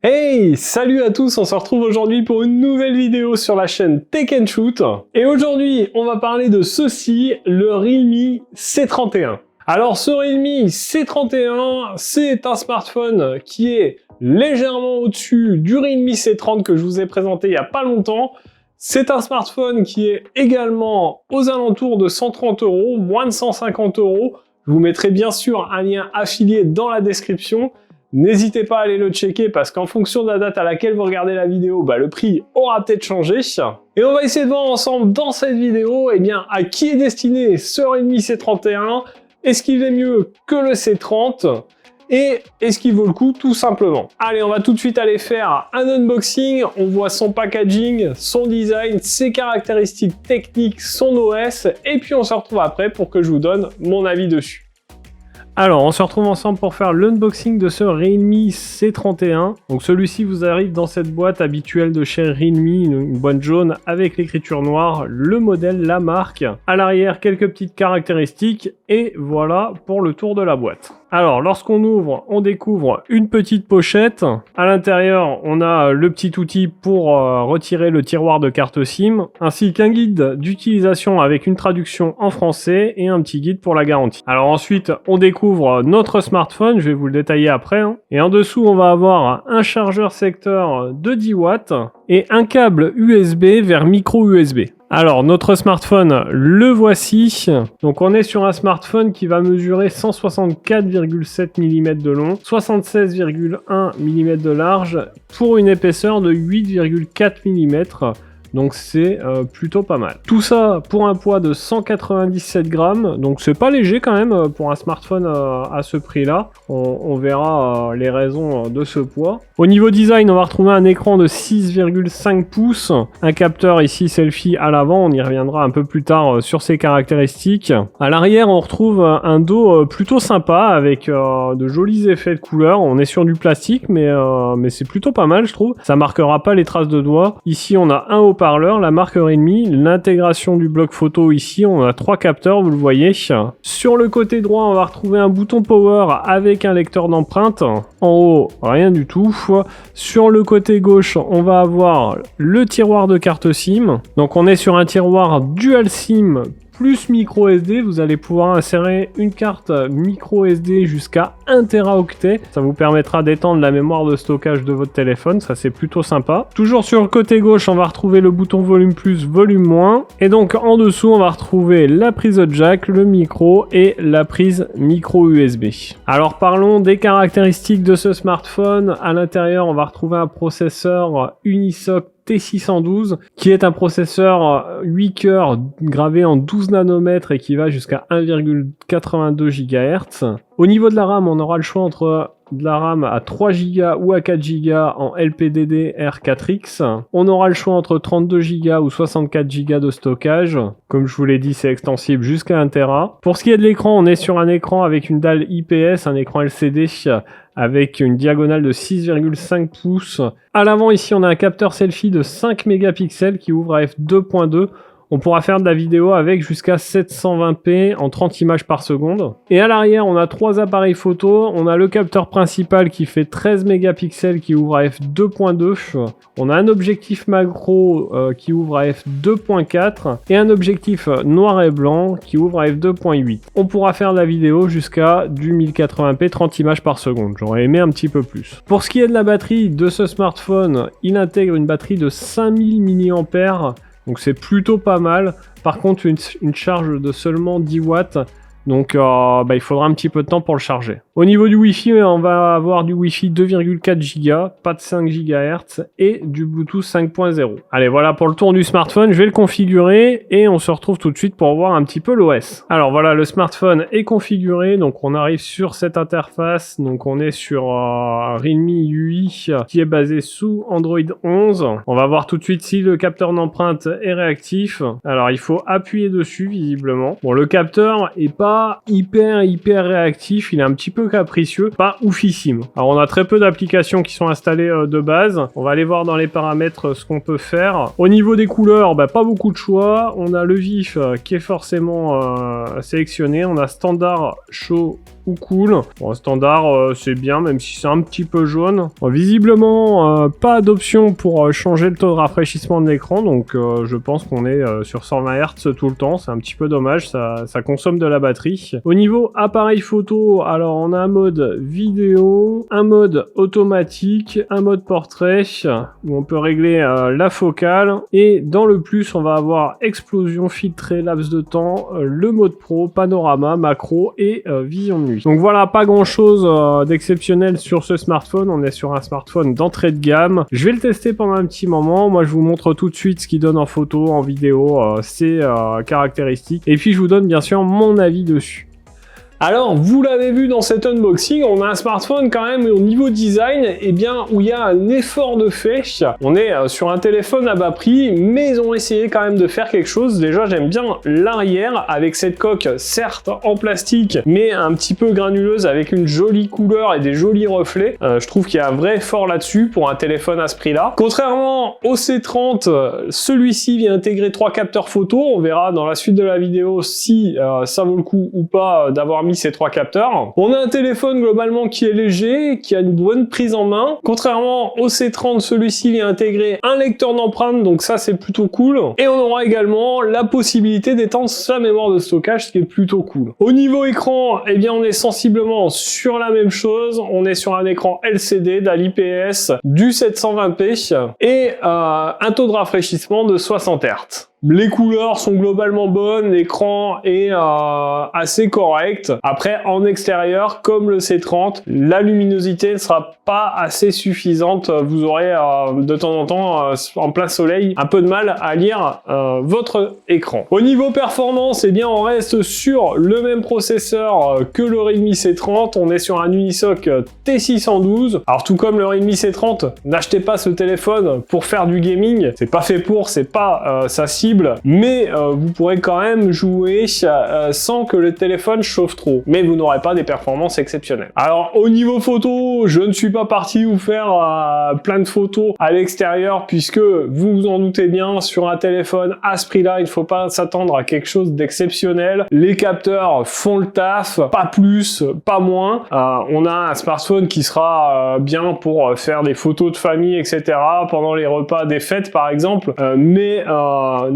Hey, salut à tous, on se retrouve aujourd'hui pour une nouvelle vidéo sur la chaîne Tech & Shoot. Et aujourd'hui, on va parler de ceci, le Realme C31. Alors ce Realme C31, c'est un smartphone qui est légèrement au-dessus du Realme C30 que je vous ai présenté il n'y a pas longtemps. C'est un smartphone qui est également aux alentours de 130 €, moins de 150 €. Je vous mettrai bien sûr un lien affilié dans la description. N'hésitez pas à aller le checker parce qu'en fonction de la date à laquelle vous regardez la vidéo, le prix aura peut-être changé. Et on va essayer de voir ensemble dans cette vidéo à qui est destiné ce Realme C31. Est-ce qu'il est mieux que le C30 ? Et est-ce qu'il vaut le coup tout simplement? Allez, on va tout de suite aller faire un unboxing. On voit son packaging, son design, ses caractéristiques techniques, son OS. Et puis on se retrouve après pour que je vous donne mon avis dessus. Alors, on se retrouve ensemble pour faire l'unboxing de ce Realme C31. Donc celui-ci vous arrive dans cette boîte habituelle de chez Realme, une boîte jaune avec l'écriture noire, le modèle, la marque. À l'arrière, quelques petites caractéristiques et voilà pour le tour de la boîte. Alors, lorsqu'on ouvre, on découvre une petite pochette. À l'intérieur, on a le petit outil pour retirer le tiroir de carte SIM, ainsi qu'un guide d'utilisation avec une traduction en français et un petit guide pour la garantie. Alors ensuite, on découvre notre smartphone, je vais vous le détailler après. Et en dessous, on va avoir un chargeur secteur de 10 watts et un câble USB vers micro USB. Alors, notre smartphone, le voici. Donc, on est sur un smartphone qui va mesurer 164,7 mm de long, 76,1 mm de large, pour une épaisseur de 8,4 mm. Donc c'est plutôt pas mal. Tout ça pour un poids de 197 grammes, donc c'est pas léger quand même pour un smartphone à ce prix-là. On verra les raisons de ce poids. Au niveau design, on va retrouver un écran de 6,5 pouces, un capteur ici selfie à l'avant, on y reviendra un peu plus tard sur ses caractéristiques. À l'arrière, on retrouve un dos plutôt sympa avec de jolis effets de couleurs. On est sur du plastique, mais c'est plutôt pas mal, je trouve. Ça marquera pas les traces de doigts. Ici, on a un haut-parleur, la marque Realme, l'intégration du bloc photo ici, on a 3 capteurs, vous le voyez. Sur le côté droit, on va retrouver un bouton power avec un lecteur d'empreintes. En haut, rien du tout. Sur le côté gauche, on va avoir le tiroir de carte SIM. Donc on est sur un tiroir dual SIM plus micro SD, vous allez pouvoir insérer une carte micro SD jusqu'à 1 Teraoctet. Ça vous permettra d'étendre la mémoire de stockage de votre téléphone, ça c'est plutôt sympa. Toujours sur le côté gauche, on va retrouver le bouton volume plus, volume moins. Et donc en dessous, on va retrouver la prise jack, le micro et la prise micro USB. Alors parlons des caractéristiques de ce smartphone. À l'intérieur, on va retrouver un processeur Unisoc T612 qui est un processeur 8 cœurs gravé en 12 nanomètres et qui va jusqu'à 1,82 GHz. Au niveau de la RAM, on aura le choix entre de la RAM à 3 Go ou à 4 Go en LPDDR4X. On aura le choix entre 32 Go ou 64 Go de stockage. Comme je vous l'ai dit, c'est extensible jusqu'à 1 Tera. Pour ce qui est de l'écran, on est sur un écran avec une dalle IPS, un écran LCD avec une diagonale de 6,5 pouces. À l'avant, ici, on a un capteur selfie de 5 mégapixels qui ouvre à f2.2. On pourra faire de la vidéo avec jusqu'à 720p en 30 images par seconde. Et à l'arrière, on a 3 appareils photo. On a le capteur principal qui fait 13 mégapixels qui ouvre à f2.2. On a un objectif macro qui ouvre à f2.4 et un objectif noir et blanc qui ouvre à f2.8. On pourra faire de la vidéo jusqu'à du 1080p 30 images par seconde. J'aurais aimé un petit peu plus. Pour ce qui est de la batterie de ce smartphone, il intègre une batterie de 5000 mAh. Donc c'est plutôt pas mal. Par contre, une charge de seulement 10 watts. Donc il faudra un petit peu de temps pour le charger. Au niveau du Wi-Fi, on va avoir du Wi-Fi 2,4 Go, pas de 5 GHz et du Bluetooth 5.0. Allez, voilà pour le tour du smartphone. Je vais le configurer et on se retrouve tout de suite pour voir un petit peu l'OS. Alors voilà, le smartphone est configuré. Donc on arrive sur cette interface. Donc on est sur Realme UI qui est basé sous Android 11. On va voir tout de suite si le capteur d'empreinte est réactif. Alors il faut appuyer dessus visiblement. Bon, le capteur est pas hyper réactif. Il est un petit peu capricieux, pas oufissime. Alors on a très peu d'applications qui sont installées de base. On va aller voir dans les paramètres ce qu'on peut faire. Au niveau des couleurs, pas beaucoup de choix. On a le vif qui est forcément sélectionné. On a standard, chaud, coup cool. Bon, standard, c'est bien, même si c'est un petit peu jaune. Bon, visiblement, pas d'option pour changer le taux de rafraîchissement de l'écran, donc je pense qu'on est sur 120 Hz tout le temps. C'est un petit peu dommage, ça consomme de la batterie. Au niveau appareil photo, alors on a un mode vidéo, un mode automatique, un mode portrait, où on peut régler la focale, et dans le plus, on va avoir explosion, filtré, laps de temps, le mode pro, panorama, macro et vision de nuit. Donc voilà, pas grand chose d'exceptionnel sur ce smartphone. On est sur un smartphone d'entrée de gamme. Je vais le tester pendant un petit moment. Moi, je vous montre tout de suite ce qu'il donne en photo, en vidéo, ses caractéristiques. Et puis, je vous donne bien sûr mon avis dessus. Alors, vous l'avez vu dans cet unboxing, on a un smartphone quand même au niveau design, eh bien, où il y a un effort de fait. On est sur un téléphone à bas prix, mais ils ont essayé quand même de faire quelque chose. Déjà, j'aime bien l'arrière, avec cette coque, certes en plastique, mais un petit peu granuleuse, avec une jolie couleur et des jolis reflets. Je trouve qu'il y a un vrai effort là-dessus pour un téléphone à ce prix-là. Contrairement au C30, celui-ci vient intégrer 3 capteurs photo. On verra dans la suite de la vidéo si ça vaut le coup ou pas d'avoir mis ces 3 capteurs. On a un téléphone globalement qui est léger, qui a une bonne prise en main. Contrairement au C30, celui-ci vient intégrer un lecteur d'empreintes, donc ça c'est plutôt cool. Et on aura également la possibilité d'étendre sa mémoire de stockage, ce qui est plutôt cool. Au niveau écran, eh bien on est sensiblement sur la même chose. On est sur un écran LCD, d'IPS, du 720p et un taux de rafraîchissement de 60 Hz. Les couleurs sont globalement bonnes, l'écran est assez correct. Après, en extérieur, comme le C30, la luminosité ne sera pas assez suffisante. Vous aurez de temps en temps, en plein soleil, un peu de mal à lire votre écran. Au niveau performance, eh bien, on reste sur le même processeur que le Redmi C30. On est sur un Unisoc T612. Alors, tout comme le Redmi C30, n'achetez pas ce téléphone pour faire du gaming. C'est pas fait pour, c'est pas sa cible. Mais vous pourrez quand même jouer sans que le téléphone chauffe trop. Mais vous n'aurez pas des performances exceptionnelles. Alors au niveau photo, je ne suis pas parti vous faire plein de photos à l'extérieur puisque vous vous en doutez bien, sur un téléphone à ce prix-là, il ne faut pas s'attendre à quelque chose d'exceptionnel. Les capteurs font le taf, pas plus, pas moins. On a un smartphone qui sera bien pour faire des photos de famille, etc. pendant les repas des fêtes par exemple. Mais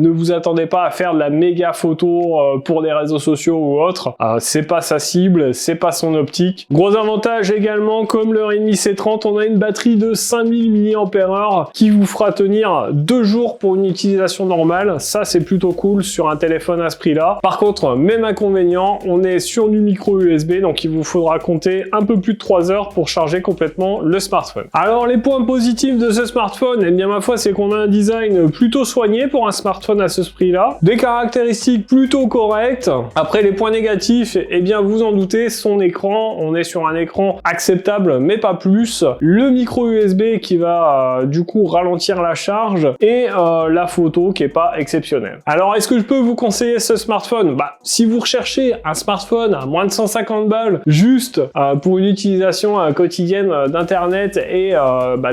ne vous attendez pas à faire de la méga photo pour des réseaux sociaux ou autres. C'est pas sa cible, c'est pas son optique. Gros avantage également, comme le Redmi C30, on a une batterie de 5000 mAh qui vous fera tenir 2 jours pour une utilisation normale. Ça, c'est plutôt cool sur un téléphone à ce prix-là. Par contre, même inconvénient, on est sur du micro USB, donc il vous faudra compter un peu plus de 3 heures pour charger complètement le smartphone. Alors, les points positifs de ce smartphone, eh bien, ma foi, c'est qu'on a un design plutôt soigné pour un smartphone à ce prix-là. Des caractéristiques plutôt correctes. Après, les points négatifs, eh bien, vous en doutez, son écran. On est sur un écran acceptable, mais pas plus. Le micro USB qui va, du coup, ralentir la charge et la photo qui est pas exceptionnelle. Alors, est-ce que je peux vous conseiller ce smartphone? Bah, si vous recherchez un smartphone à moins de 150 balles, juste pour une utilisation quotidienne d'internet et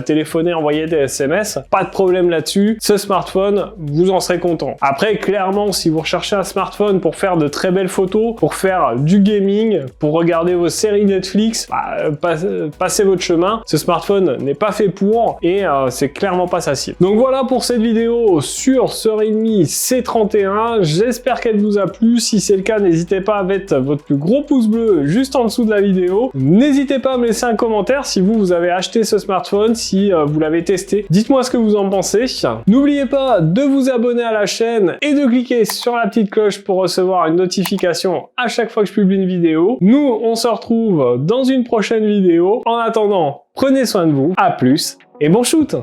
téléphoner, envoyer des SMS, pas de problème là-dessus. Ce smartphone, vous en serez content. Après, clairement, si vous recherchez un smartphone pour faire de très belles photos, pour faire du gaming, pour regarder vos séries Netflix, passez votre chemin. Ce smartphone n'est pas fait pour et c'est clairement pas sa cible. Donc voilà pour cette vidéo sur ce Redmi C31. J'espère qu'elle vous a plu. Si c'est le cas, n'hésitez pas à mettre votre plus gros pouce bleu juste en dessous de la vidéo. N'hésitez pas à me laisser un commentaire si vous avez acheté ce smartphone, si vous l'avez testé. Dites-moi ce que vous en pensez. N'oubliez pas de vous abonner à la chaîne et de cliquer sur la petite cloche pour recevoir une notification à chaque fois que je publie une vidéo. Nous, on se retrouve dans une prochaine vidéo. En attendant, prenez soin de vous. À plus et bon shoot!